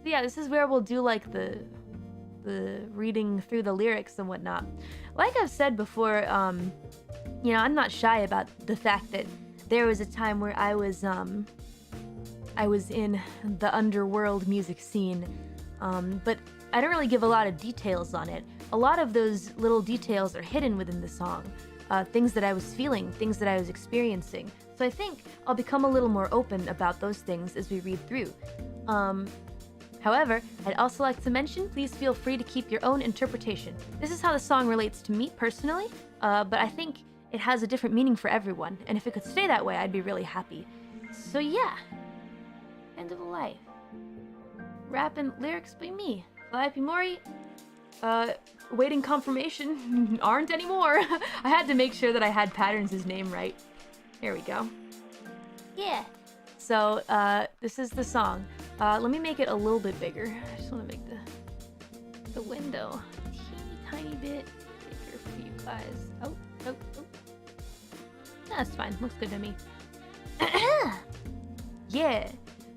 Yeah, this is where we'll do like the reading through the lyrics and whatnot. Like I've said before, you know, I'm not shy about the fact that there was a time where I was in the underworld music scene, but I don't really give a lot of details on it. A lot of those little details are hidden within the song, things that I was feeling, things that I was experiencing. So I think I'll become a little more open about those things as we read through. However, I'd also like to mention, please feel free to keep your own interpretation. This is how the song relates to me personally, but I think it has a different meaning for everyone, and if it could stay that way, I'd be really happy. So yeah, End of a Life. Rap and lyrics by me, Calliope Mori. Waiting confirmation, aren't anymore. I had to make sure that I had Patterns' name right. Here we go. Yeah. So, this is the song. Let me make it a little bit bigger. I just want to make the window a teeny tiny bit bigger for you guys. Oh. That's fine. Looks good to me. Yeah.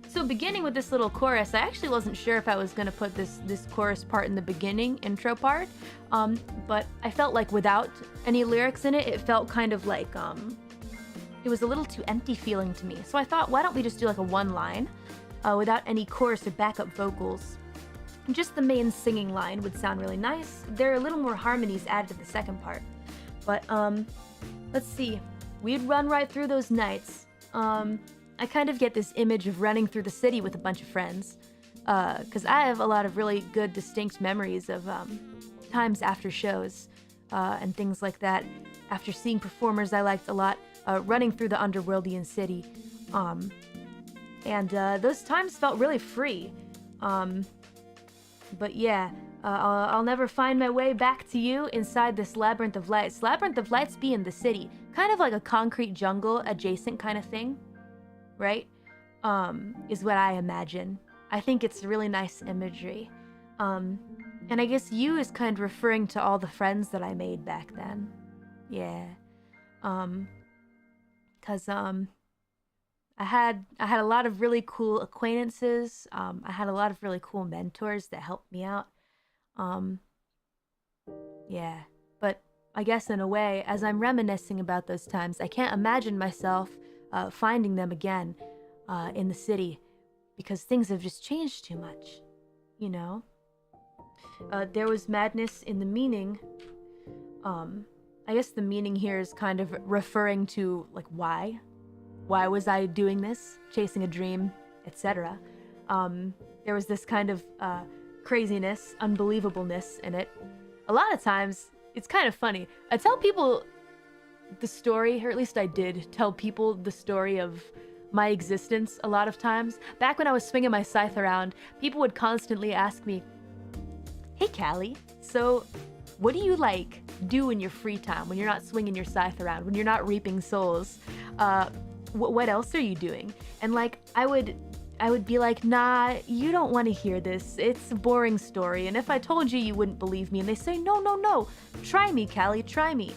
So beginning with this little chorus, I actually wasn't sure if I was going to put this chorus part in the beginning, intro part. But I felt like without any lyrics in it, it felt kind of like, it was a little too empty feeling to me. So I thought, why don't we just do like a one line without any chorus or backup vocals? Just the main singing line would sound really nice. There are a little more harmonies added to the second part. But let's see. We'd run right through those nights. I kind of get this image of running through the city with a bunch of friends. Because I have a lot of really good, distinct memories of times after shows and things like that. After seeing performers I liked a lot, running through the underworldian city. And those times felt really free. But yeah, I'll never find my way back to you inside this labyrinth of lights. Labyrinth of lights be in the city. Kind of like a concrete jungle adjacent kind of thing, right? Is what I imagine. I think it's really nice imagery. And I guess you is kind of referring to all the friends that I made back then. Yeah. Cause I had a lot of really cool acquaintances. I had a lot of really cool mentors that helped me out. Yeah, but I guess in a way, as I'm reminiscing about those times, I can't imagine myself finding them again in the city because things have just changed too much, you know? There was madness in the meaning. I guess the meaning here is kind of referring to, like, why? Why was I doing this? Chasing a dream, etc. There was this kind of craziness, unbelievableness in it. A lot of times, it's kind of funny. I tell people the story, or at least I did tell people the story of my existence a lot of times. Back when I was swinging my scythe around, people would constantly ask me, "Hey, Callie, so what do you, like, do in your free time when you're not swinging your scythe around, when you're not reaping souls? What else are you doing?" And, like, I would be like, "Nah, you don't want to hear this. It's a boring story. And if I told you, you wouldn't believe me." And they say, no. Try me, Callie, try me.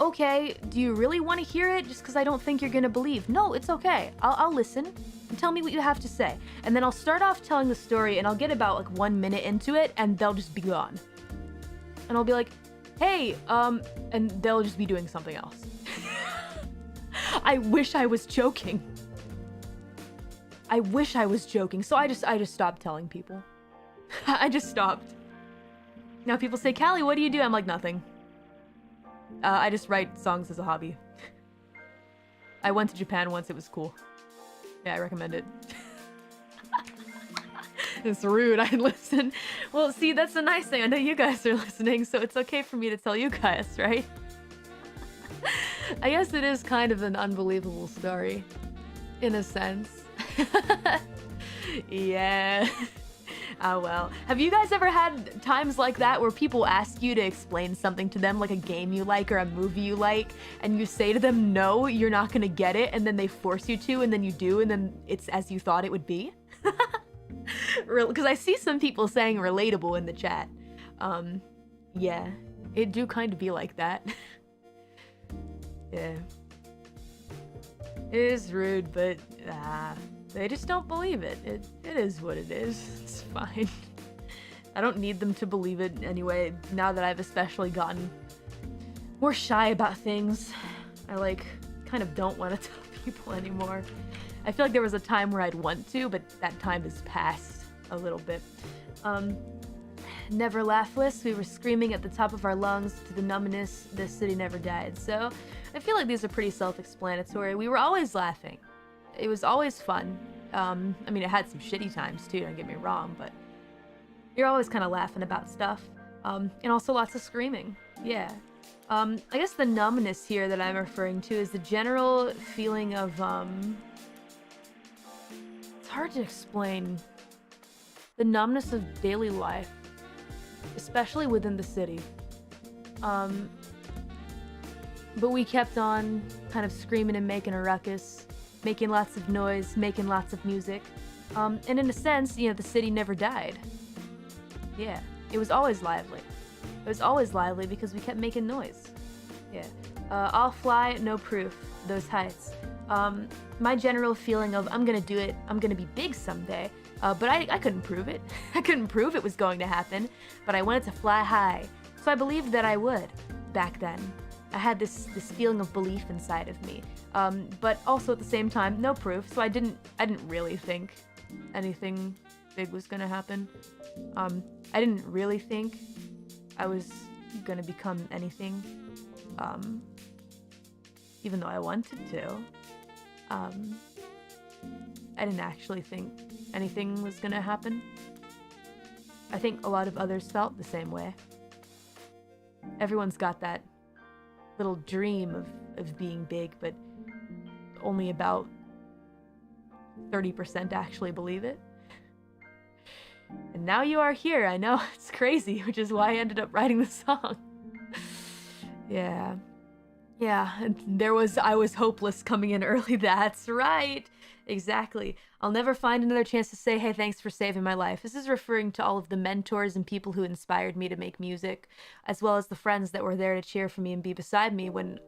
Okay, do you really want to hear it just because I don't think you're going to believe? No, it's okay. I'll listen. Tell me what you have to say. And then I'll start off telling the story and I'll get about like 1 minute into it and they'll just be gone. And I'll be like, "Hey," and they'll just be doing something else. I wish I was joking. So I just stopped telling people. I just stopped. Now people say, "Callie, what do you do?" I'm like, "Nothing. I just write songs as a hobby." I went to Japan once, it was cool. Yeah, I recommend it. It's rude, I listen. Well, see, that's the nice thing. I know you guys are listening, so it's okay for me to tell you guys, right? I guess it is kind of an unbelievable story, in a sense. Yeah. Oh well. Have you guys ever had times like that where people ask you to explain something to them, like a game you like or a movie you like, and you say to them, "No, you're not gonna get it," and then they force you to, and then you do, and then it's as you thought it would be? Because I see some people saying relatable in the chat. Yeah, it do kind of be like that. Yeah. It is rude, but They just don't believe it. It is what it is. It's fine. I don't need them to believe it anyway, now that I've especially gotten more shy about things. I kind of don't want to tell people anymore. I feel like there was a time where I'd want to, but that time has passed a little bit. Never laughless, we were screaming at the top of our lungs to the numbness, the city never died. So I feel like these are pretty self-explanatory. We were always laughing. It was always fun. I mean, it had some shitty times too, don't get me wrong, but you're always kind of laughing about stuff. And also lots of screaming. Yeah. I guess the numbness here that I'm referring to is the general feeling of, it's hard to explain. The numbness of daily life, especially within the city. But we kept on kind of screaming and making a ruckus, making lots of noise, making lots of music. And in a sense, the city never died. Yeah, it was always lively. It was always lively because we kept making noise. Yeah. I'll fly, no proof, those heights. My general feeling of I'm gonna do it, I'm gonna be big someday. But I couldn't prove it. I couldn't prove it was going to happen, but I wanted to fly high. So I believed that I would back then. I had this feeling of belief inside of me. But also at the same time, no proof, so I didn't really think anything big was gonna happen. I didn't really think I was gonna become anything, even though I wanted to. I didn't actually think anything was gonna happen. I think a lot of others felt the same way. Everyone's got that little dream of being big, but only about 30% actually believe it. And now you are here. I know, it's crazy, which is why I ended up writing the song. Yeah. Yeah, and I was hopeless coming in early. That's right. Exactly. I'll never find another chance to say, hey, thanks for saving my life. This is referring to all of the mentors and people who inspired me to make music, as well as the friends that were there to cheer for me and be beside me when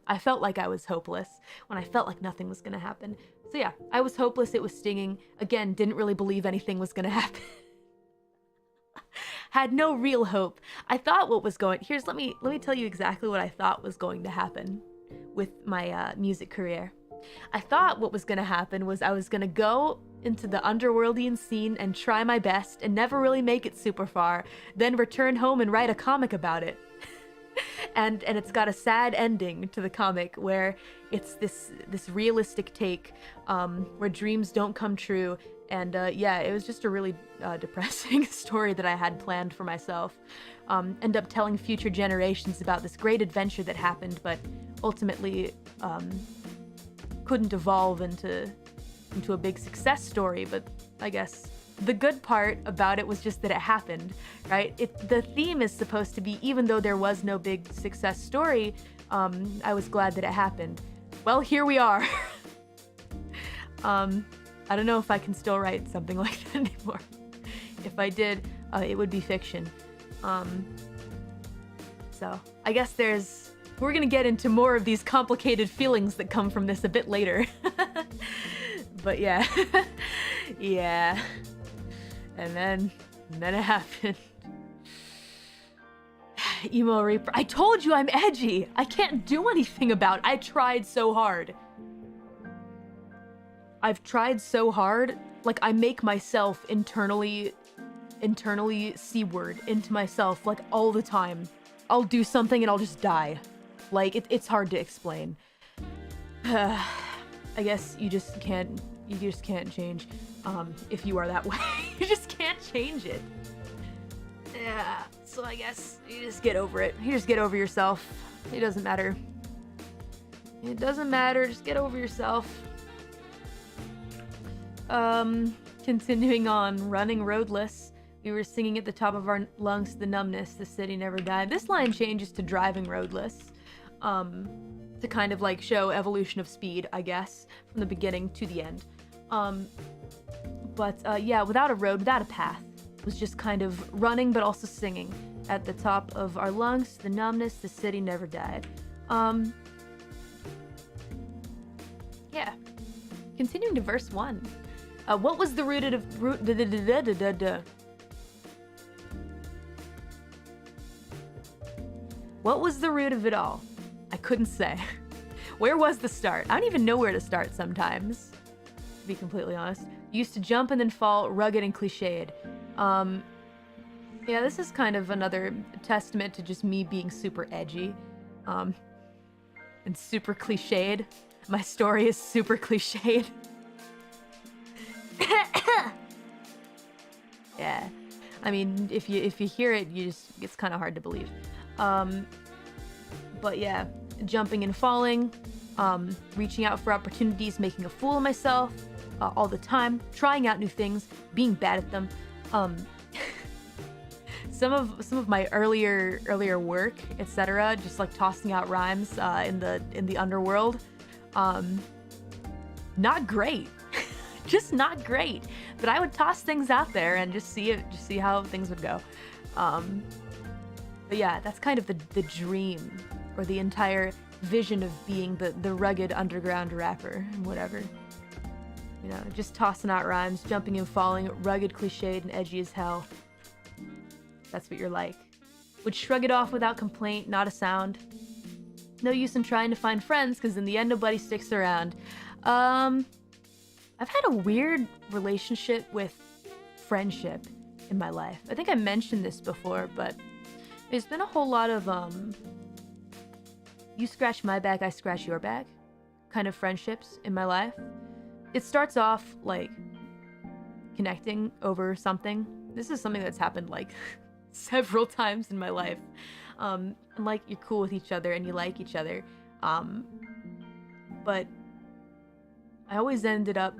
I felt like I was hopeless, when I felt like nothing was going to happen. So yeah, I was hopeless. It was stinging. Again, didn't really believe anything was going to happen. Had no real hope. I thought what was going... let me tell you exactly what I thought was going to happen with my music career. I thought what was going to happen was I was going to go into the underworldian scene and try my best and never really make it super far, then return home and write a comic about it. and it's got a sad ending to the comic where it's this realistic take where dreams don't come true. And yeah, it was just a really depressing story that I had planned for myself. End up telling future generations about this great adventure that happened, but ultimately couldn't evolve into a big success story. But I guess the good part about it was just that it happened, right? The theme is supposed to be, even though there was no big success story, I was glad that it happened. Well, here we are. I don't know if I can still write something like that anymore. If I did, it would be fiction. So I guess we're gonna get into more of these complicated feelings that come from this a bit later. But yeah, yeah. And then it happened. Emo Reaper. I told you I'm edgy. I can't do anything about it. I tried so hard. I've tried so hard, like I make myself internally C-word into myself, like all the time. I'll do something and I'll just die. Like, it's hard to explain. I guess you just can't change, if you are that way. You just can't change it. Yeah, so I guess you just get over it. You just get over yourself. It doesn't matter. It doesn't matter, just get over yourself. Continuing on, running roadless. We were singing at the top of our lungs, the numbness, the city never died. This line changes to driving roadless, to kind of like show evolution of speed, I guess, from the beginning to the end. Yeah, without a road, without a path. It was just kind of running, but also singing at the top of our lungs, the numbness, the city never died. Yeah. Continuing to verse 1. What was the root of What was the root of it all? I couldn't say. Where was the start? I don't even know where to start sometimes, to be completely honest. Used to jump and then fall, rugged and cliched. Yeah, this is kind of another testament to just me being super edgy, and super cliched. My story is super cliched. Yeah, I mean, if you hear it, it's kind of hard to believe. But yeah, jumping and falling, reaching out for opportunities, making a fool of myself all the time, trying out new things, being bad at them. Some of my earlier work, etc., just like tossing out rhymes in the underworld, not great. Just not great. But I would toss things out there and just see how things would go. But yeah, that's kind of the dream, or the entire vision of being the rugged underground rapper, whatever. You know, just tossing out rhymes, jumping and falling, rugged, cliched, and edgy as hell. That's what you're like. Would shrug it off without complaint, not a sound. No use in trying to find friends, because in the end nobody sticks around. I've had a weird relationship with friendship in my life. I think I mentioned this before, but there's been a whole lot of you scratch my back, I scratch your back kind of friendships in my life. It starts off like connecting over something. This is something that's happened like several times in my life. And like you're cool with each other and you like each other. But I always ended up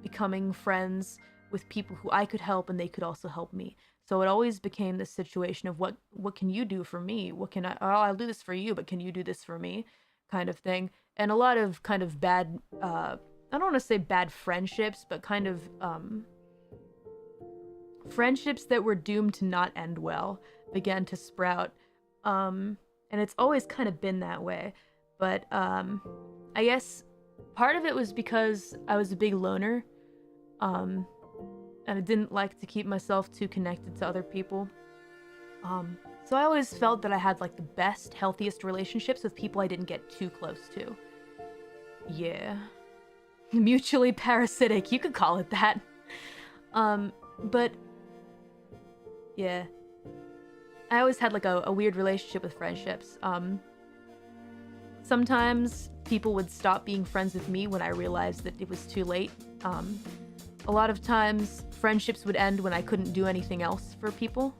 becoming friends with people who I could help and they could also help me. So it always became this situation of what can you do for me? What can I'll do this for you, but can you do this for me? Kind of thing. And a lot of kind of bad, I don't want to say bad friendships, but kind of friendships that were doomed to not end well began to sprout. And it's always kind of been that way. But I guess part of it was because I was a big loner. And I didn't like to keep myself too connected to other people. So I always felt that I had like the best, healthiest relationships with people I didn't get too close to. Yeah. Mutually parasitic, you could call it that. But yeah. I always had like a weird relationship with friendships. Sometimes people would stop being friends with me when I realized that it was too late. A lot of times friendships would end when I couldn't do anything else for people.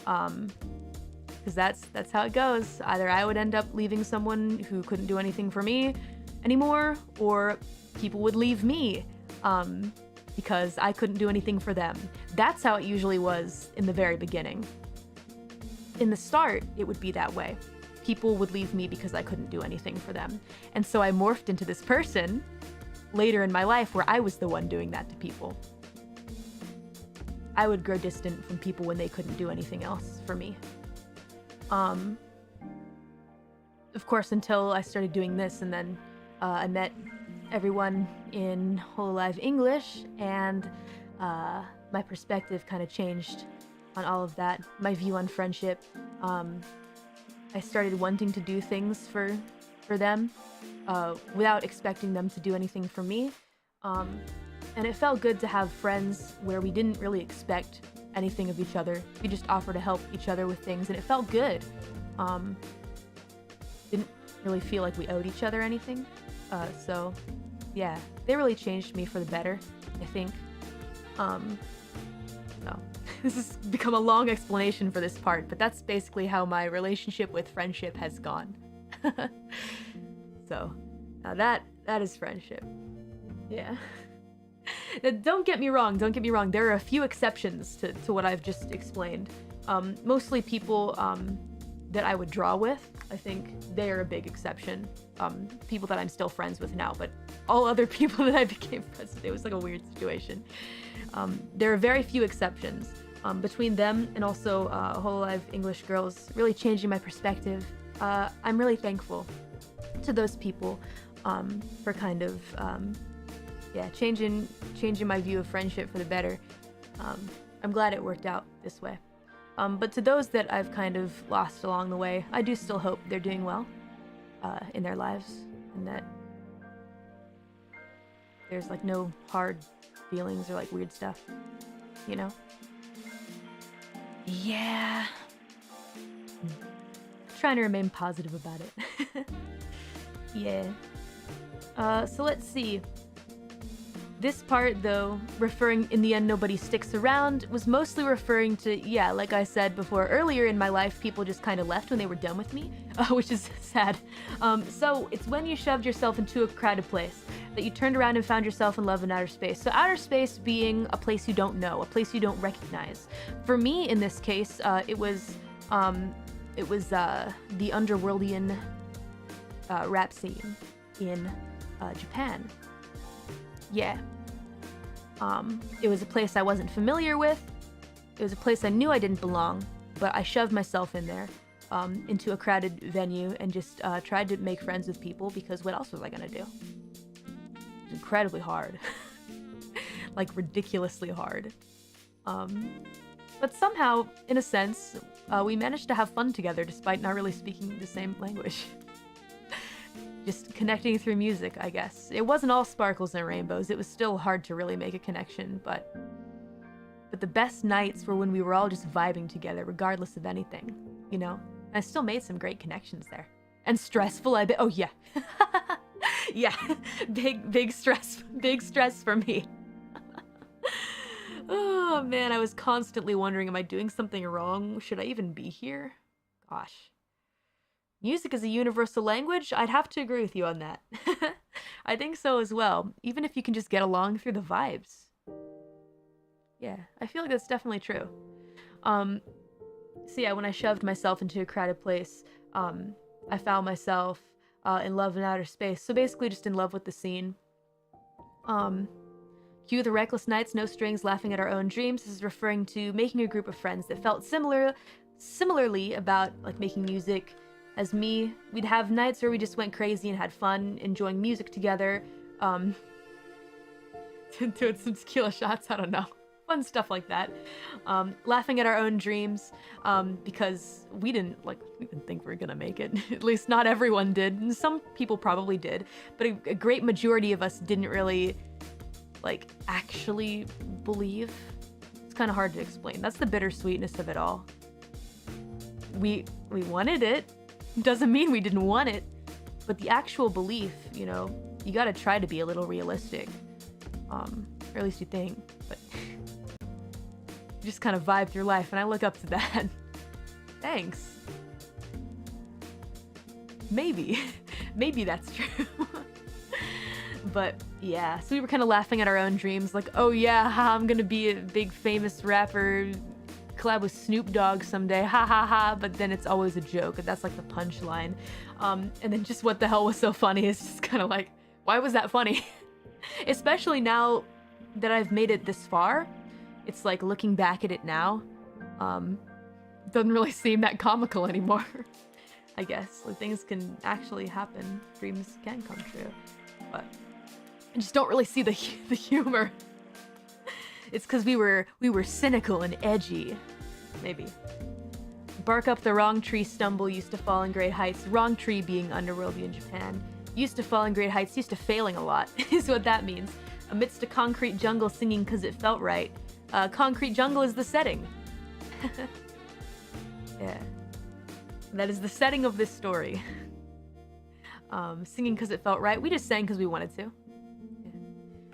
Because that's how it goes. Either I would end up leaving someone who couldn't do anything for me anymore, or people would leave me because I couldn't do anything for them. That's how it usually was in the very beginning. In the start, it would be that way. People would leave me because I couldn't do anything for them. And so I morphed into this person later in my life where I was the one doing that to people. I would grow distant from people when they couldn't do anything else for me. Of course, until I started doing this, and then I met everyone in Hololive English, and my perspective kind of changed on all of that. My view on friendship. I started wanting to do things for them without expecting them to do anything for me. And it felt good to have friends where we didn't really expect anything of each other. We just offer to help each other with things, and it felt good. Didn't really feel like we owed each other anything. So yeah, they really changed me for the better, I think. So this has become a long explanation for this part, but that's basically how my relationship with friendship has gone. So now that is friendship. Yeah. Now, don't get me wrong. There are a few exceptions to what I've just explained. Mostly people that I would draw with. I think they are a big exception. People that I'm still friends with now, but all other people that I became friends with, it was like a weird situation. There are very few exceptions. Between them and also Hololive English girls really changing my perspective. I'm really thankful to those people for kind of yeah, changing my view of friendship for the better. I'm glad it worked out this way. But to those that I've kind of lost along the way, I do still hope they're doing well in their lives, and that there's like no hard feelings or like weird stuff, you know? Yeah. Trying to remain positive about it. Yeah. So let's see. This part, though, referring in the end nobody sticks around, was mostly referring to, yeah, like I said before, earlier in my life, people just kind of left when they were done with me, which is sad. So it's when you shoved yourself into a crowded place that you turned around and found yourself in love in outer space. So outer space being a place you don't know, a place you don't recognize. For me, in this case, it was the underworldian rap scene in Japan. Yeah. It was a place I wasn't familiar with. It was a place I knew I didn't belong, but I shoved myself in there, into a crowded venue and just tried to make friends with people because what else was I gonna do? It was incredibly hard. Like ridiculously hard. But somehow, in a sense, we managed to have fun together despite not really speaking the same language. Just connecting through music, I guess. It wasn't all sparkles and rainbows. It was still hard to really make a connection, but the best nights were when we were all just vibing together, regardless of anything, you know? I still made some great connections there. And stressful, I bet. Oh, yeah. Yeah. Big stress for me. Oh, man, I was constantly wondering, am I doing something wrong? Should I even be here? Gosh. Music is a universal language? I'd have to agree with you on that. I think so as well, even if you can just get along through the vibes. Yeah, I feel like that's definitely true. So yeah, when I shoved myself into a crowded place, I found myself in love in outer space. So basically just in love with the scene. Cue the reckless nights, no strings, laughing at our own dreams. This is referring to making a group of friends that felt similarly about like making music as me. We'd have nights where we just went crazy and had fun, enjoying music together. Doing some tequila shots, I don't know. Fun stuff like that. Laughing at our own dreams, because we didn't think we were gonna make it. At least not everyone did. And some people probably did, but a great majority of us didn't really actually believe. It's kind of hard to explain. That's the bittersweetness of it all. We wanted it. Doesn't mean we didn't want it, but the actual belief, you know, you gotta try to be a little realistic. Or at least you think, but you just kind of vibe through life, and I look up to that. Thanks. Maybe that's true. But yeah, so we were kind of laughing at our own dreams, like, oh yeah, I'm gonna be a big famous rapper, collab with Snoop Dogg someday, ha ha ha, but then it's always a joke, and that's like the punchline. And then just what the hell was so funny is just kind of like, why was that funny? Especially now that I've made it this far, it's like looking back at it now, doesn't really seem that comical anymore. I guess, like, things can actually happen, dreams can come true, but I just don't really see the humor. It's because we were cynical and edgy. Maybe. Bark up the wrong tree, stumble, used to fall in great heights. Wrong tree being underworldy in Japan. Used to fall in great heights, used to failing a lot, is what that means. Amidst a concrete jungle, singing because it felt right. Concrete jungle is the setting. Yeah. That is the setting of this story. Singing because it felt right. We just sang because we wanted to. Yeah.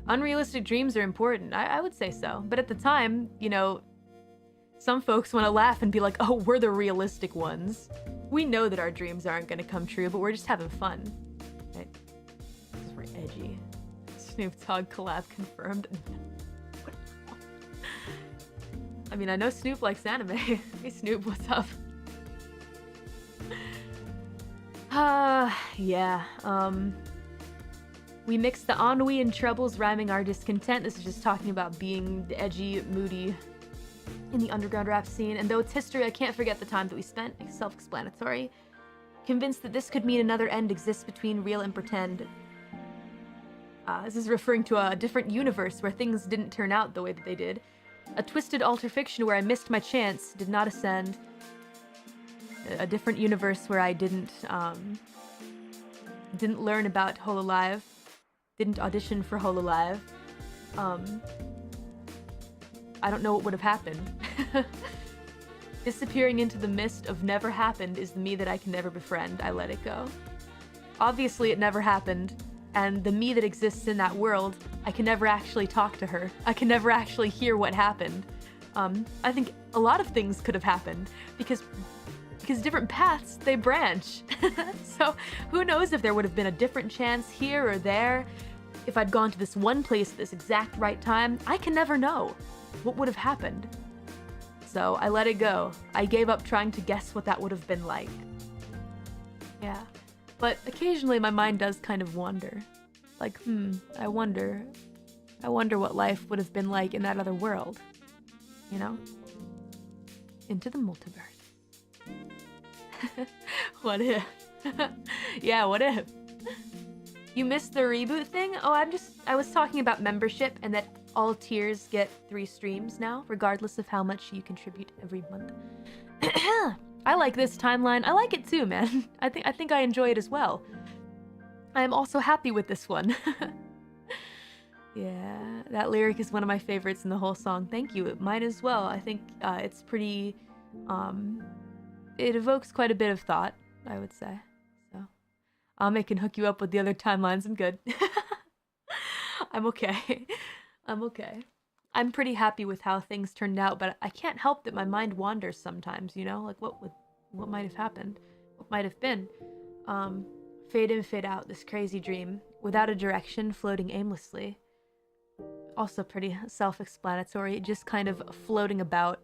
Unrealistic dreams are important. I would say so. But at the time, you know, some folks want to laugh and be like, oh, we're the realistic ones. We know that our dreams aren't going to come true, but we're just having fun. Right? Because we're edgy. Snoop Dogg collab confirmed. I mean, I know Snoop likes anime. Hey Snoop, what's up? Yeah, we mix the ennui and troubles, rhyming our discontent. This is just talking about being edgy, moody in the underground rap scene. And though it's history, I can't forget the time that we spent. This is referring to a different universe where things didn't turn out the way that they did. A twisted alterfiction where I missed my chance, did not ascend. A different universe where I didn't learn about Hololive, didn't audition for Hololive. I don't know what would have happened. Disappearing into the mist of never happened is the me that I can never befriend. I let it go. Obviously it never happened, and the me that exists in that world, I can never actually talk to her. I can never actually hear what happened. I think a lot of things could have happened because different paths, they branch. So who knows if there would have been a different chance here or there. If I'd gone to this one place at this exact right time, I can never know what would have happened. So I let it go. I gave up trying to guess what that would have been like. Yeah. But occasionally my mind does kind of wander. Like, I wonder what life would have been like in that other world. You know? Into the multiverse. What if? Yeah, what if? You missed the reboot thing? Oh, I was talking about membership and that all tiers get 3 streams now, regardless of how much you contribute every month. I like this timeline. I like it too, man. I think I enjoy it as well. I am also happy with this one. Yeah, that lyric is one of my favorites in the whole song. Thank you. Mine as well. I think it's pretty, it evokes quite a bit of thought, I would say. So, it can hook you up with the other timelines. I'm good. I'm okay. I'm okay. I'm pretty happy with how things turned out, but I can't help that my mind wanders sometimes, you know? Like, what might have happened? What might have been? Fade in, fade out, this crazy dream, without a direction, floating aimlessly. Also pretty self-explanatory, just kind of floating about,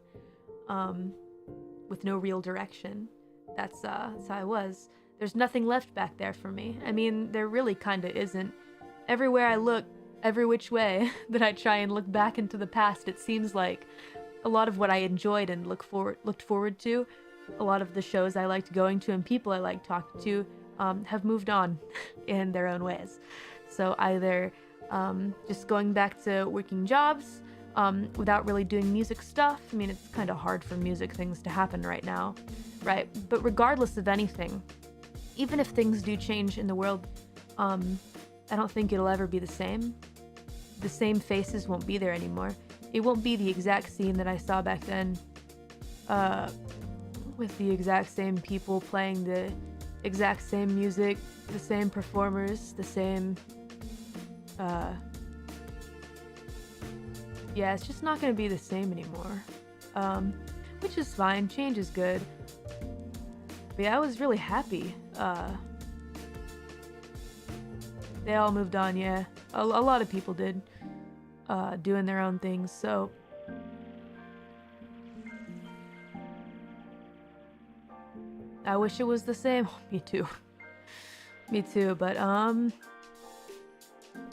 with no real direction. That's how I was. There's nothing left back there for me. I mean, there really kinda isn't. Everywhere I look, every which way that I try and look back into the past, it seems like a lot of what I enjoyed and looked forward to, a lot of the shows I liked going to and people I liked talking to, have moved on in their own ways. So either just going back to working jobs without really doing music stuff. I mean, it's kind of hard for music things to happen right now, right? But regardless of anything, even if things do change in the world, I don't think it'll ever be the same. The same faces won't be there anymore. It won't be the exact scene that I saw back then, with the exact same people playing the exact same music, the same performers, the same, yeah, it's just not gonna be the same anymore, which is fine. Change is good. But yeah, I was really happy. They all moved on, yeah. A lot of people did, doing their own things, so. I wish it was the same. Me too. Me too, but,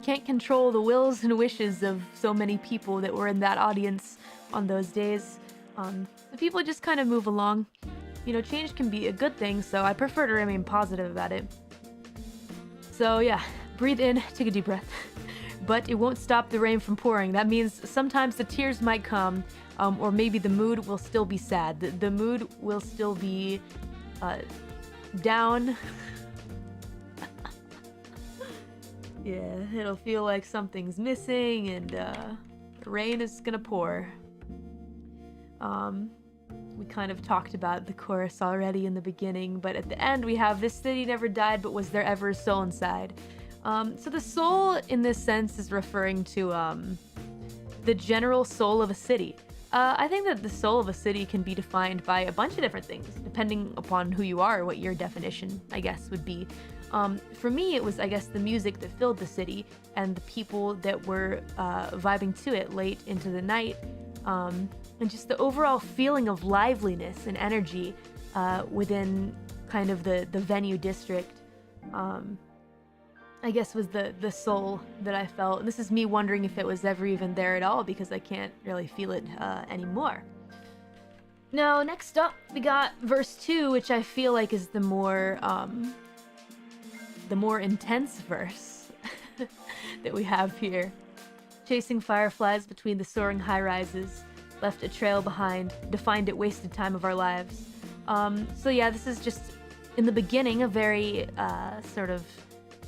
can't control the wills and wishes of so many people that were in that audience on those days. The people just kind of move along. You know, change can be a good thing, so I prefer to remain positive about it. So yeah, breathe in, take a deep breath. But it won't stop the rain from pouring. That means sometimes the tears might come, or maybe the mood will still be sad. The mood will still be down. Yeah, it'll feel like something's missing and the rain is gonna pour. We kind of talked about the chorus already in the beginning, but at the end we have, this city never died, but was there ever a soul inside? So the soul in this sense is referring to the general soul of a city. I think that the soul of a city can be defined by a bunch of different things, depending upon who you are, what your definition, I guess, would be. For me, it was, I guess, the music that filled the city and the people that were vibing to it late into the night, and just the overall feeling of liveliness and energy within kind of the venue district, I guess was the soul that I felt. And this is me wondering if it was ever even there at all, because I can't really feel it anymore. Now, next up, we got verse 2, which I feel like is the more intense verse. that we have here. Chasing fireflies between the soaring high-rises, left a trail behind, defined it wasted time of our lives. So yeah, this is just, in the beginning, a very sort of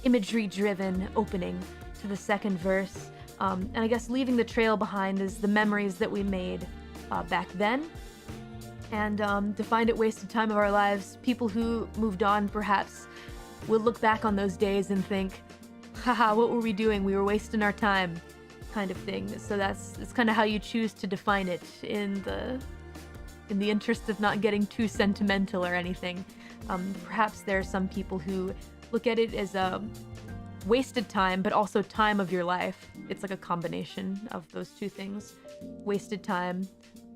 imagery-driven opening to the second verse. And I guess leaving the trail behind is the memories that we made back then. And defined it wasted time of our lives. People who moved on, perhaps, will look back on those days and think, haha, what were we doing? We were wasting our time, kind of thing. So that's kind of how you choose to define it in the interest of not getting too sentimental or anything. Perhaps there are some people who look at it as a wasted time, but also time of your life. It's like a combination of those two things. Wasted time,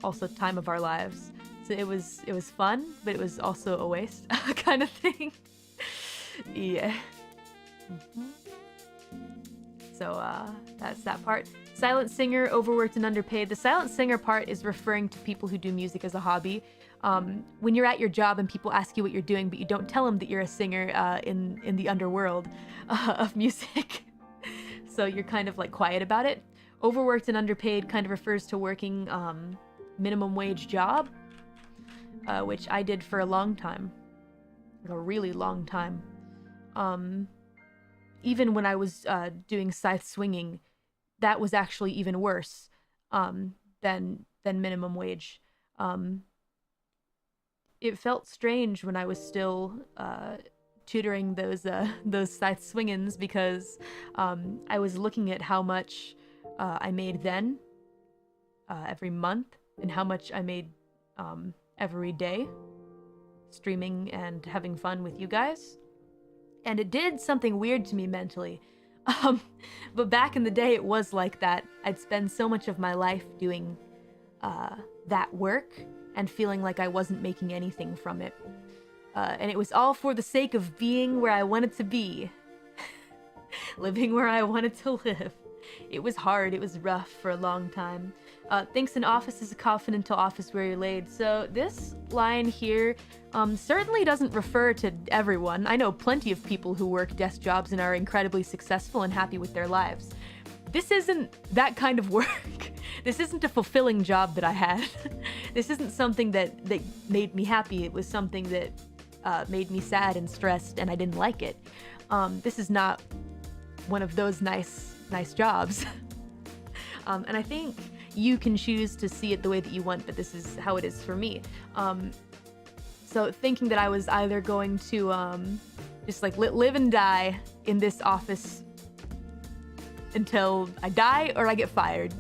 also time of our lives. So it was fun, but it was also a waste kind of thing. Yeah. So that's that part. Silent singer, overworked and underpaid. The silent singer part is referring to people who do music as a hobby. When you're at your job and people ask you what you're doing, but you don't tell them that you're a singer in the underworld of music. So you're kind of like quiet about it. Overworked and underpaid kind of refers to working minimum wage job, which I did for a long time, like a really long time. Even when I was doing scythe swinging, that was actually even worse than minimum wage. It felt strange when I was still tutoring those scythe swingings because I was looking at how much I made then every month and how much I made every day streaming and having fun with you guys. And it did something weird to me mentally. But back in the day, it was like that. I'd spend so much of my life doing that work and feeling like I wasn't making anything from it. And it was all for the sake of being where I wanted to be. Living where I wanted to live. It was hard, it was rough for a long time. Thinks an office is a coffin until office where you're laid. So this line here certainly doesn't refer to everyone. I know plenty of people who work desk jobs and are incredibly successful and happy with their lives. This isn't that kind of work. This isn't a fulfilling job that I had. This isn't something that made me happy. It was something that made me sad and stressed, and I didn't like it. This is not one of those nice jobs. And I think you can choose to see it the way that you want, but this is how it is for me. So thinking that I was either going to just like live and die in this office until I die or I get fired.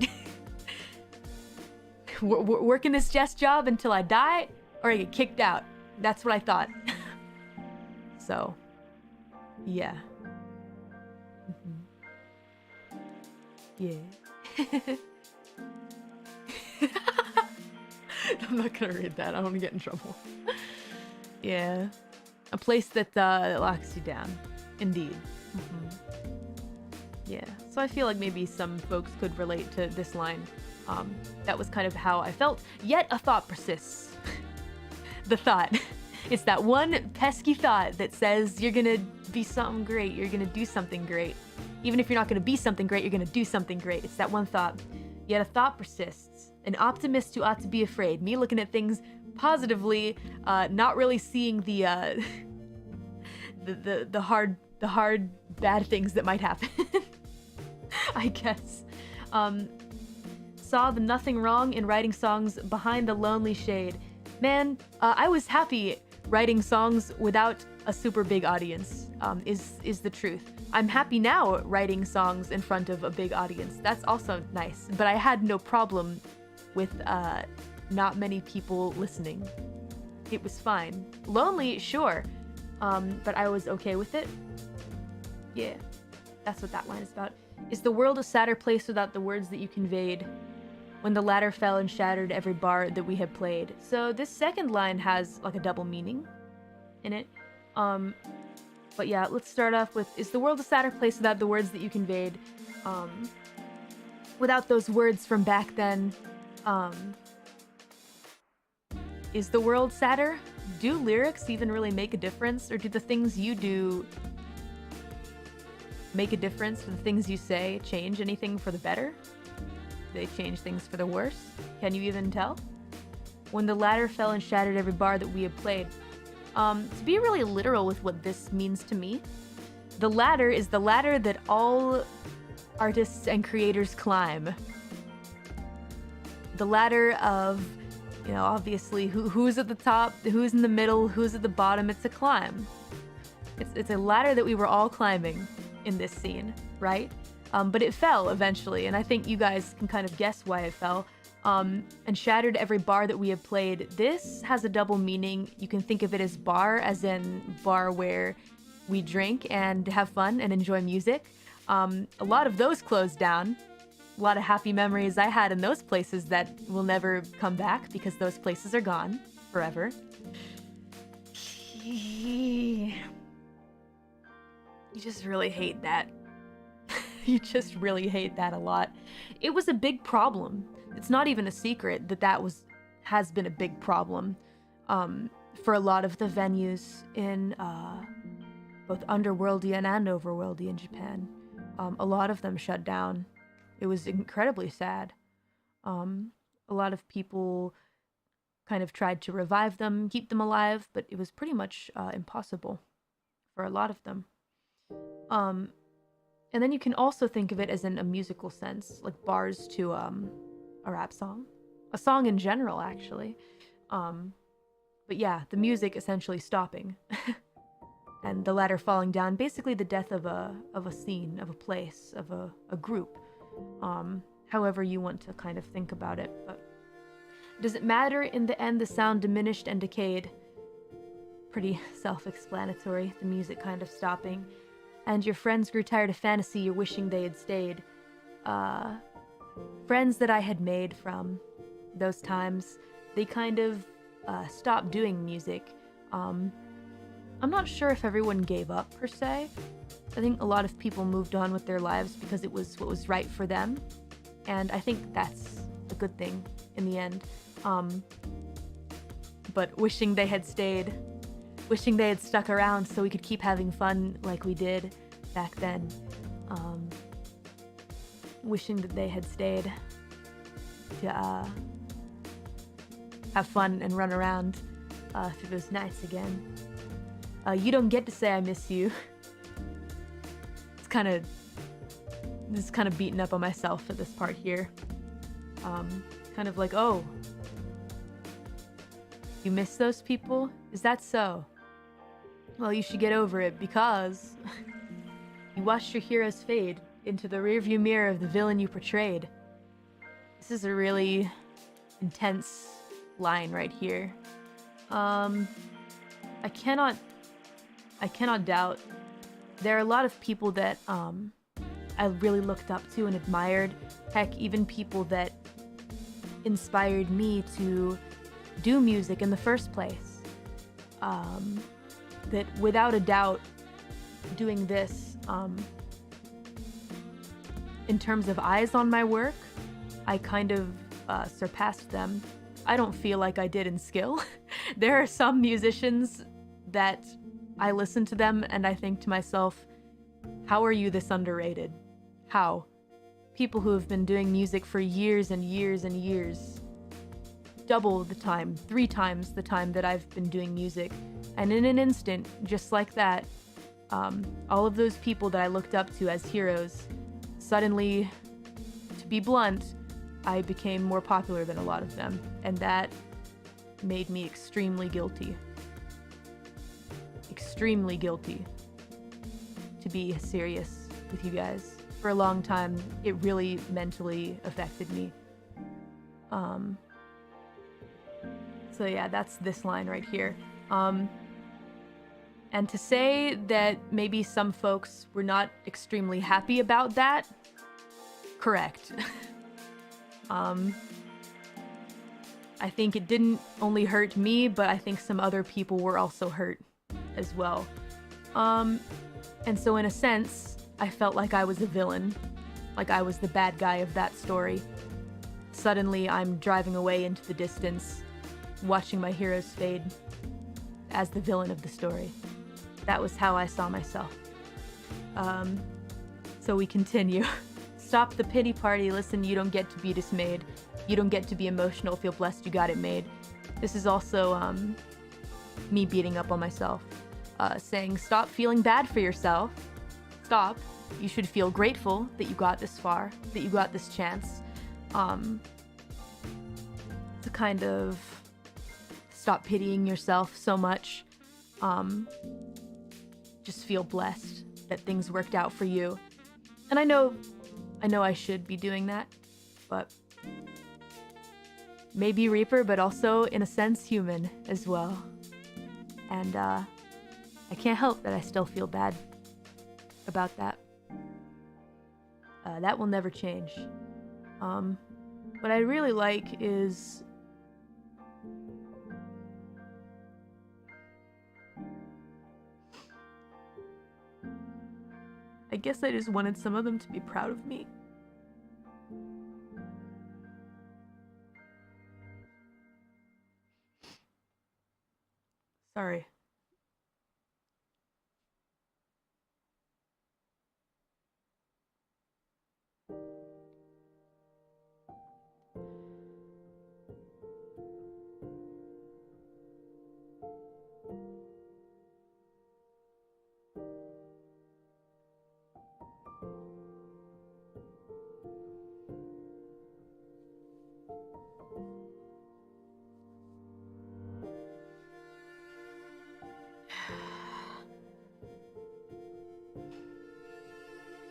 Work in this desk job until I die or I get kicked out. That's what I thought. So, yeah. Yeah. I'm not gonna read that. I don't want to get in trouble. Yeah. A place that locks you down. Indeed. Yeah. So I feel like maybe some folks could relate to this line. That was kind of how I felt. Yet a thought persists. The thought. It's that one pesky thought that says you're gonna be something great. You're gonna do something great. Even if you're not gonna be something great, you're gonna do something great. It's that one thought. Yet a thought persists. An optimist who ought to be afraid. Me looking at things positively, not really seeing the hard bad things that might happen. I guess. Saw the nothing wrong in writing songs behind the lonely shade. Man, I was happy writing songs without a super big audience, is the truth. I'm happy now writing songs in front of a big audience. That's also nice, but I had no problem with not many people listening. It was fine. Lonely, sure, but I was okay with it. Yeah, that's what that line is about. Is the world a sadder place without the words that you conveyed? When the ladder fell and shattered every bar that we had played. So this second line has like a double meaning in it. But yeah, let's start off with, is the world a sadder place without the words that you conveyed? Without those words from back then, is the world sadder? Do lyrics even really make a difference? Or do the things you do make a difference? Do the things you say change anything for the better? Do they change things for the worse? Can you even tell? When the ladder fell and shattered every bar that we had played. To be really literal with what this means to me, the ladder is the ladder that all artists and creators climb. The ladder of, you know, obviously who's at the top, who's in the middle, who's at the bottom. It's a climb. It's a ladder that we were all climbing in this scene, right? But it fell eventually, and I think you guys can kind of guess why it fell. And shattered every bar that we have played. This has a double meaning. You can think of it as bar, as in bar where we drink and have fun and enjoy music. A lot of those closed down. A lot of happy memories I had in those places that will never come back because those places are gone forever. You just really hate that. You just really hate that a lot. It was a big problem. It's not even a secret that has been a big problem for a lot of the venues in both underworldian and overworldian Japan. A lot of them shut down. It was incredibly sad. A lot of people kind of tried to revive them, keep them alive, but it was pretty much impossible for a lot of them. And then you can also think of it as in a musical sense, like bars to a rap song. A song in general, actually. But yeah, the music essentially stopping. And the ladder falling down, basically the death of a scene, of a place, of a group. However you want to kind of think about it. But does it matter? In the end, the sound diminished and decayed. Pretty self-explanatory, the music kind of stopping. And your friends grew tired of fantasy, you're wishing they had stayed. Friends that I had made from those times, they kind of stopped doing music. I'm not sure if everyone gave up, per se. I think a lot of people moved on with their lives because it was what was right for them. And I think that's a good thing in the end. But wishing they had stayed, wishing they had stuck around so we could keep having fun like we did back then. Wishing that they had stayed to have fun and run around through those nights again. You don't get to say I miss you. It's kind of beating up on myself at this part here. Kind of like, oh, you miss those people? Is that so? Well, you should get over it because you watched your heroes fade into the rearview mirror of the villain you portrayed. This is a really intense line right here. I cannot doubt there are a lot of people that I really looked up to and admired. Heck, even people that inspired me to do music in the first place. That without a doubt, doing this, in terms of eyes on my work, I kind of surpassed them. I don't feel like I did in skill. There are some musicians that I listen to them and I think to myself, how are you this underrated? How? People who have been doing music for years and years and years. Double the time, 3 times the time that I've been doing music. And in an instant, just like that, all of those people that I looked up to as heroes, suddenly, to be blunt, I became more popular than a lot of them. And that made me extremely guilty. Extremely guilty to be serious with you guys. For a long time, it really mentally affected me. So yeah, that's this line right here. And to say that maybe some folks were not extremely happy about that, correct. I think it didn't only hurt me, but I think some other people were also hurt as well. And so in a sense, I felt like I was a villain, like I was the bad guy of that story. Suddenly, I'm driving away into the distance, watching my heroes fade as the villain of the story. That was how I saw myself. So we continue. Stop the pity party. Listen, you don't get to be dismayed. You don't get to be emotional. Feel blessed you got it made. This is also me beating up on myself. Saying, stop feeling bad for yourself. Stop. You should feel grateful that you got this far, that you got this chance. To kind of stop pitying yourself so much. Just feel blessed that things worked out for you. And I know I should be doing that, but maybe Reaper, but also in a sense human as well. And I can't help that I still feel bad about that. That will never change. What I really like is I guess I just wanted some of them to be proud of me. Sorry.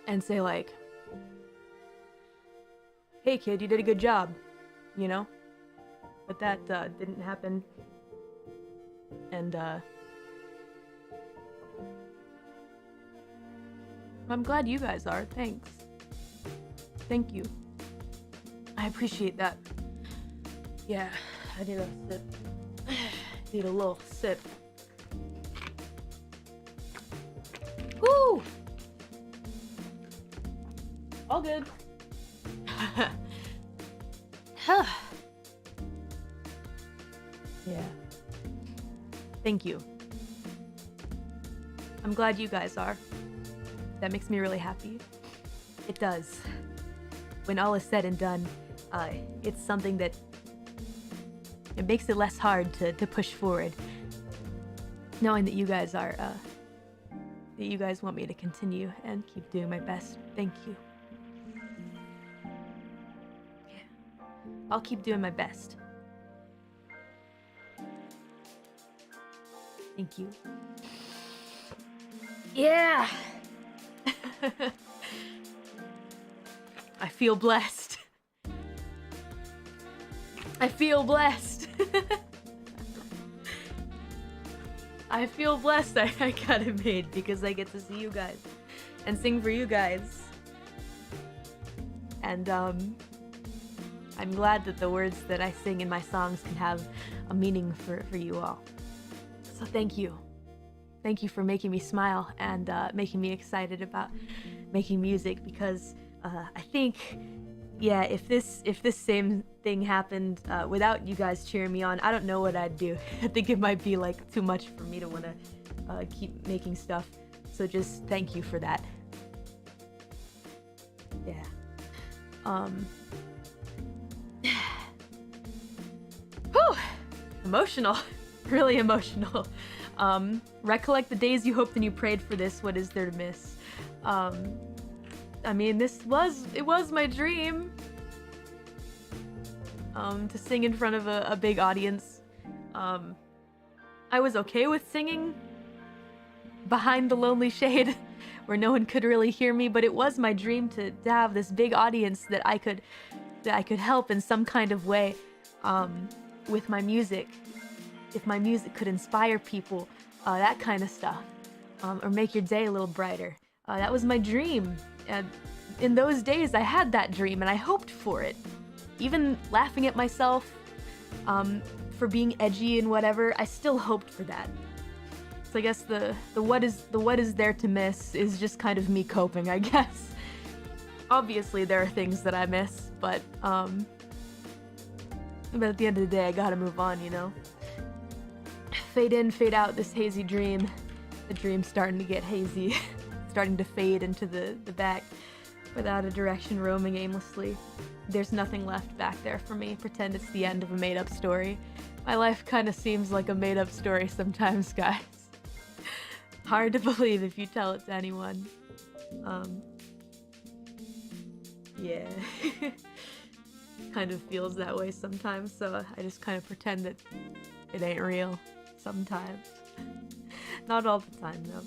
And say like, hey kid, you did a good job, you know? But that didn't happen. And I'm glad you guys are. Thanks. Thank you. I appreciate that. Yeah, I need a sip. Need a little sip. Woo! All good. Yeah. Thank you. I'm glad you guys are. That makes me really happy. It does. When all is said and done, it's something that it makes it less hard to push forward. Knowing that you guys are, that you guys want me to continue and keep doing my best. Thank you. I'll keep doing my best. Thank you. Yeah! I feel blessed. I feel blessed. I feel blessed I got it made because I get to see you guys and sing for you guys. And I'm glad that the words that I sing in my songs can have a meaning for you all. So thank you. Thank you for making me smile and making me excited about making music because I think, yeah, if this same thing happened without you guys cheering me on, I don't know what I'd do. I think it might be like too much for me to want to keep making stuff. So just thank you for that. Yeah. Whew! Emotional. Really emotional. Recollect the days you hoped and you prayed for this. What is there to miss? I mean, it was my dream. To sing in front of a big audience. I was okay with singing behind the lonely shade where no one could really hear me, but it was my dream to have this big audience that I could help in some kind of way with my music. If my music could inspire people, that kind of stuff, or make your day a little brighter. That was my dream. And in those days, I had that dream and I hoped for it. Even laughing at myself for being edgy and whatever, I still hoped for that. So I guess the what is there to miss is just kind of me coping, I guess. Obviously, there are things that I miss, but at the end of the day, I gotta move on, you know? Fade in, fade out, this hazy dream. The dream's starting to get hazy. It's starting to fade into the back without a direction, roaming aimlessly. There's nothing left back there for me. Pretend it's the end of a made-up story. My life kind of seems like a made-up story sometimes, guys. Hard to believe if you tell it to anyone. Yeah. Kind of feels that way sometimes, so I just kind of pretend that it ain't real sometimes. Not all the time, though.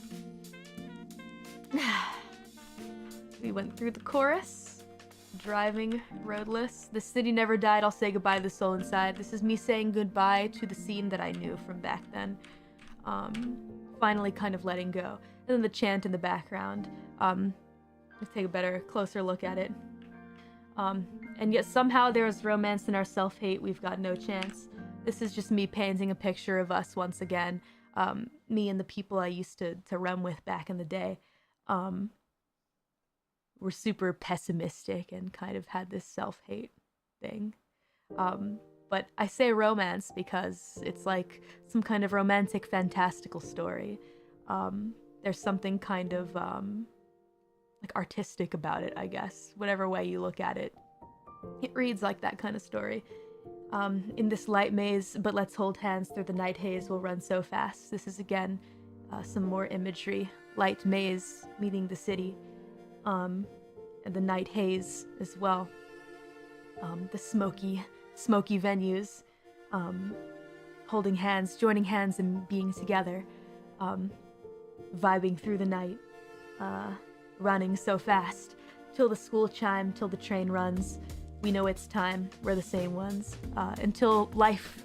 We went through the chorus. Driving, roadless. The city never died, I'll say goodbye to the soul inside. This is me saying goodbye to the scene that I knew from back then. Finally kind of letting go. And then the chant in the background. Let's take a better, closer look at it. And yet somehow there is romance in our self-hate, we've got no chance. This is just me painting a picture of us once again. Me and the people I used to run with back in the day. Were super pessimistic and kind of had this self-hate thing. But I say romance because it's like some kind of romantic, fantastical story. There's something kind of like artistic about it, I guess. Whatever way you look at it. It reads like that kind of story. In this light maze, but let's hold hands through the night haze will run so fast. This is again some more imagery. Light maze meeting the city. And the night haze as well. The smoky venues. Holding hands, joining hands and being together. Vibing through the night. Running so fast. Till the school chime, till the train runs. We know it's time, we're the same ones. Until life,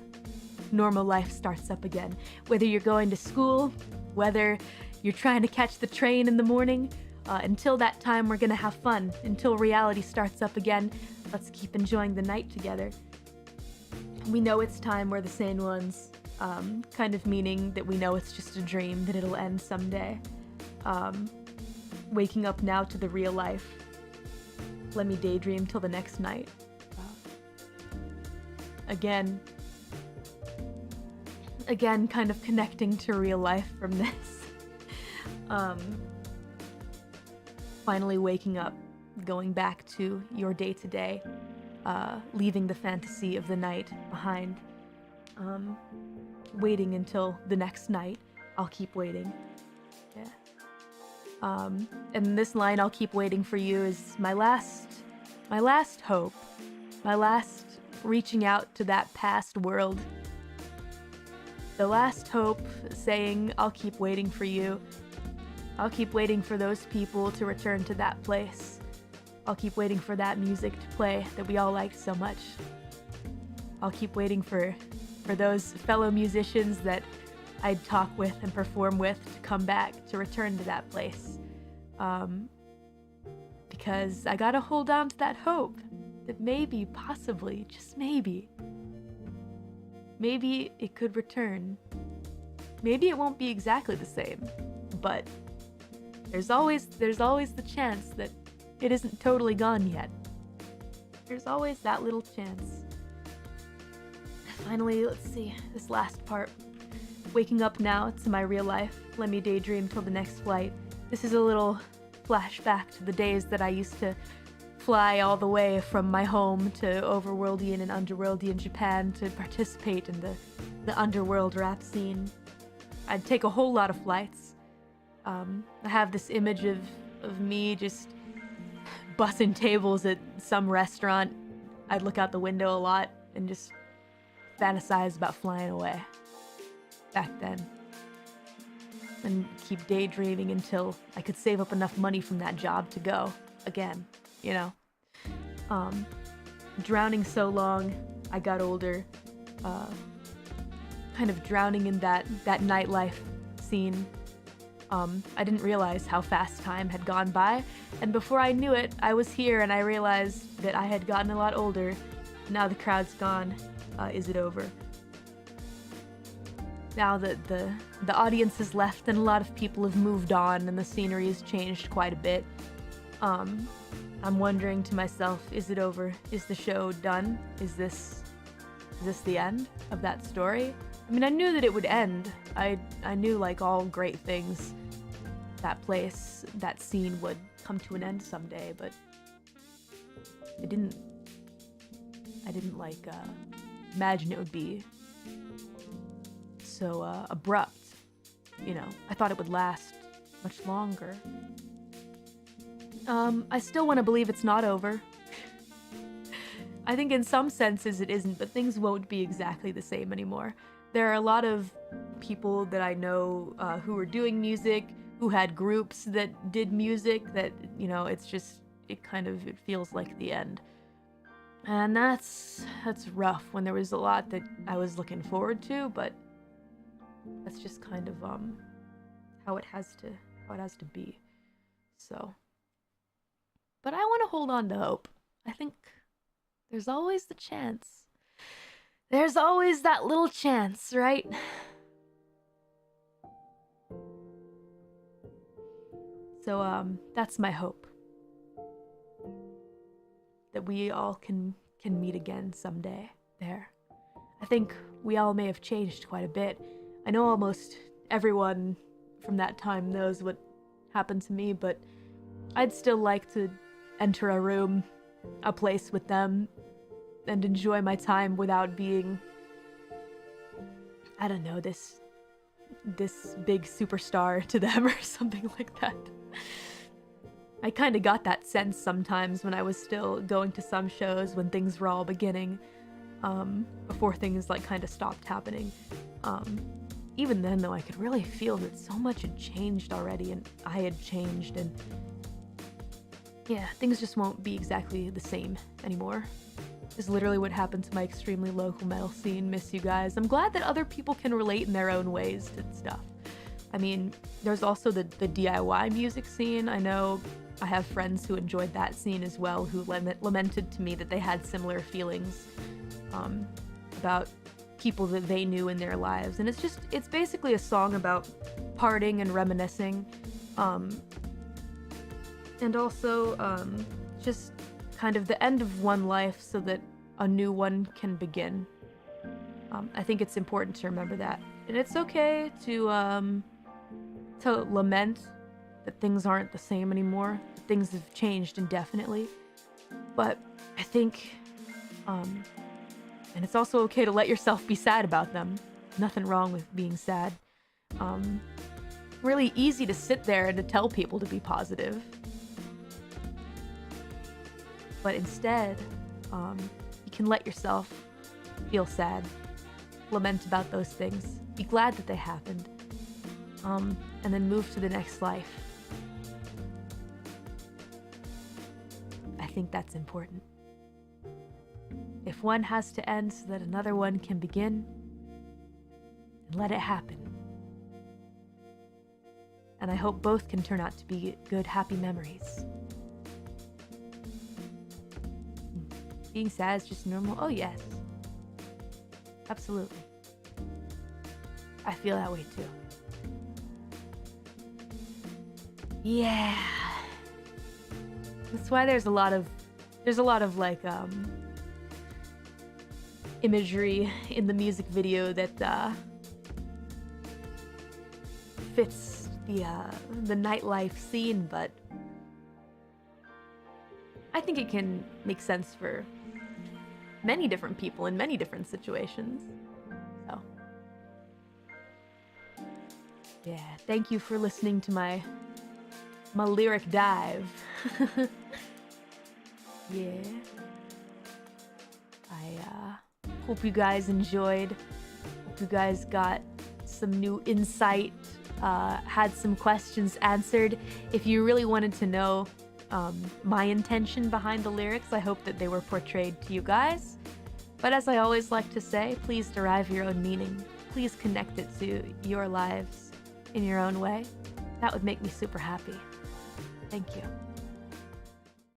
normal life starts up again. Whether you're going to school, whether you're trying to catch the train in the morning, until that time we're gonna have fun. Until reality starts up again, let's keep enjoying the night together. We know it's time, we're the sane ones. Kind of meaning that we know it's just a dream, that it'll end someday. Waking up now to the real life. Let me daydream till the next night. Again, kind of connecting to real life from this. Finally waking up, going back to your day-to-day, leaving the fantasy of the night behind. Waiting until the next night. I'll keep waiting. Yeah. And this line, I'll keep waiting for you, is my last hope. My last reaching out to that past world. The last hope saying, I'll keep waiting for you. I'll keep waiting for those people to return to that place. I'll keep waiting for that music to play that we all liked so much. I'll keep waiting for those fellow musicians that I'd talk with and perform with to come back, to return to that place. Because I gotta hold on to that hope that maybe, possibly, just maybe it could return. Maybe it won't be exactly the same, but there's always the chance that it isn't totally gone yet. There's always that little chance. Finally, let's see, this last part. Waking up now to my real life. Let me daydream till the next flight. This is a little flashback to the days that I used to fly all the way from my home to overworldian and underworldian Japan to participate in the underworld rap scene. I'd take a whole lot of flights. I have this image of me just bussing tables at some restaurant. I'd look out the window a lot and just fantasize about flying away. Back then. And keep daydreaming until I could save up enough money from that job to go again, you know. Drowning so long, I got older. Kind of drowning in that nightlife scene. I didn't realize how fast time had gone by, and before I knew it, I was here and I realized that I had gotten a lot older. Now the crowd's gone. Is it over? Now that the audience has left and a lot of people have moved on and the scenery has changed quite a bit, I'm wondering to myself, is it over? Is the show done? Is this the end of that story? I mean, I knew that it would end. I knew, like all great things, that place, that scene would come to an end someday, but it didn't. I didn't like imagine it would be so abrupt. You know, I thought it would last much longer. I still want to believe it's not over. I think in some senses it isn't, but things won't be exactly the same anymore. There are a lot of people that I know who are doing music, who had groups that did music that, you know, it's just, it feels like the end. And that's rough when there was a lot that I was looking forward to, but that's just kind of how it has to be. So, but I want to hold on to hope. I think there's always the chance. There's always that little chance, right? So that's my hope. That we all can meet again someday there. I think we all may have changed quite a bit. I know almost everyone from that time knows what happened to me, but I'd still like to enter a room, a place with them, and enjoy my time without being, I don't know, this big superstar to them or something like that. I kind of got that sense sometimes when I was still going to some shows when things were all beginning, before things like kind of stopped happening. Even then though, I could really feel that so much had changed already, and I had changed, and yeah, things just won't be exactly the same anymore. Is literally what happened to my extremely local metal scene. Miss you guys. I'm glad that other people can relate in their own ways to stuff. I mean, there's also the DIY music scene. I know I have friends who enjoyed that scene as well, who lamented to me that they had similar feelings about people that they knew in their lives. And it's basically a song about parting and reminiscing. And also just kind of the end of one life so that a new one can begin. I think it's important to remember that. And it's okay to lament that things aren't the same anymore. Things have changed indefinitely. But I think, and it's also okay to let yourself be sad about them. Nothing wrong with being sad. Really easy to sit there and to tell people to be positive. But instead, you can let yourself feel sad, lament about those things, be glad that they happened, and then move to the next life. I think that's important. If one has to end so that another one can begin, then let it happen. And I hope both can turn out to be good, happy memories. Being sad is just normal? Oh, yes. Absolutely. I feel that way too. Yeah. That's why there's a lot of like imagery in the music video that fits the nightlife scene, but I think it can make sense for many different people in many different situations. So, yeah, thank you for listening to my lyric dive. Yeah. I hope you guys enjoyed. Hope you guys got some new insight, had some questions answered. If you really wanted to know my intention behind the lyrics, I hope that they were portrayed to you guys. But as I always like to say, please derive your own meaning. Please connect it to your lives in your own way. That would make me super happy. Thank you.